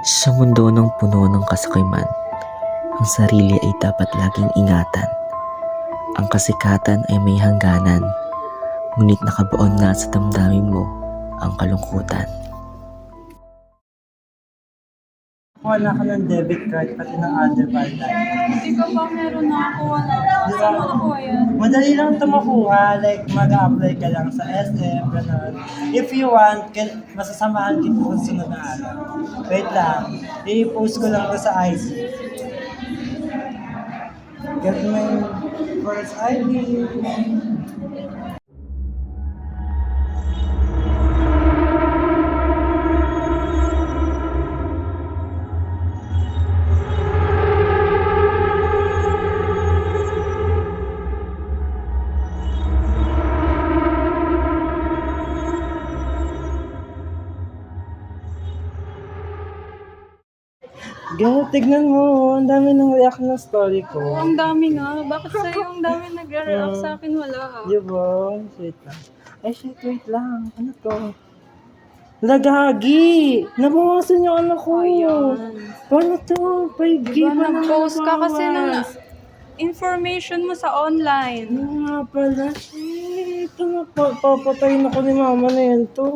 Sa mundo ng puno ng kasakiman, ang sarili ay dapat laging ingatan. Ang kasikatan ay may hangganan, ngunit nakabaon na sa damdamin mo ang kalungkutan. Wala ka ng debit card pati ng other value. Hindi ka ba meron nakakuha na? Saan mo nakuha yan? Madali lang ito makuha, like mag-apply ka lang sa SM, gano'n. If you want, masasamahan kita sa sunod na araw. Wait lang, i-post ko lang ito sa IG. Get my first ID. Ganun, tignan mo, ang dami ng react ng story ko. Ang dami nga. Bakit sa'yo ang dami nag-react sa akin? Wala. Di ba? Wait lang. Ay, shit, wait lang. Ano to? Lagagi! Nabawasan yung ano ko. Ayan. Paano to? 5G Diba pa naman nag-post ka kasi ng nabawas. information mo sa online. Ano nga pala? Shit, ano pa? Papatayin ako ni mama na yan to.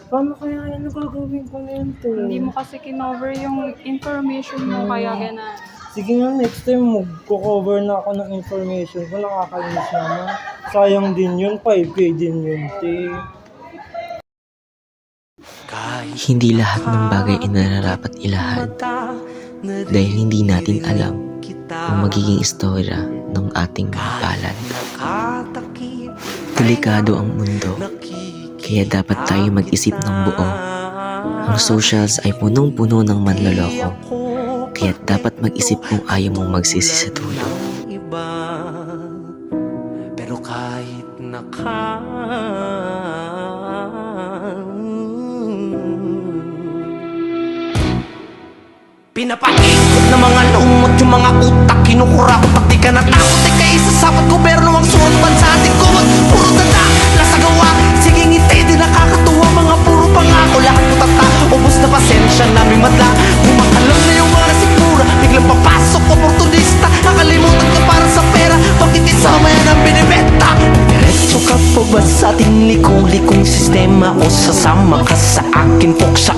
Paano kaya yan? Ano gagawin ko na yan to? Hindi mo kasi kinover yung information mo kaya ganun. Sige nga, next time mag-cover na ako ng information ko. Nakakalimutan naman. Sayang din yun. 5K din yun, te. Hindi lahat ng bagay ay nararapat ilahad dahil hindi natin alam ang magiging istorya ng ating mga palad. Delikado ang mundo, kaya dapat tayo mag-isip ng buo. Ang socials ay punong-puno ng manloloko, kaya dapat mag-isip kung ayaw mong magsisi sa dulo. Pero kahit pinapaikot ng mga lumot yung mga utak kinukura ko pag di ka natakot ay kaisa sa gobyerno ang suot bansa ating kumot puro dada lasagawa sige ngiti di nakakatuwa mga puro pangako lahat putata ubos na pasensya naming madla bumakalam na yung mga nasikmura biglang papasok oportunista nakalimutan ka para sa pera bakit isama yan ang binibenta diretso ka po ba sa ating likong-likong sistema o sasama ka sa akin poksa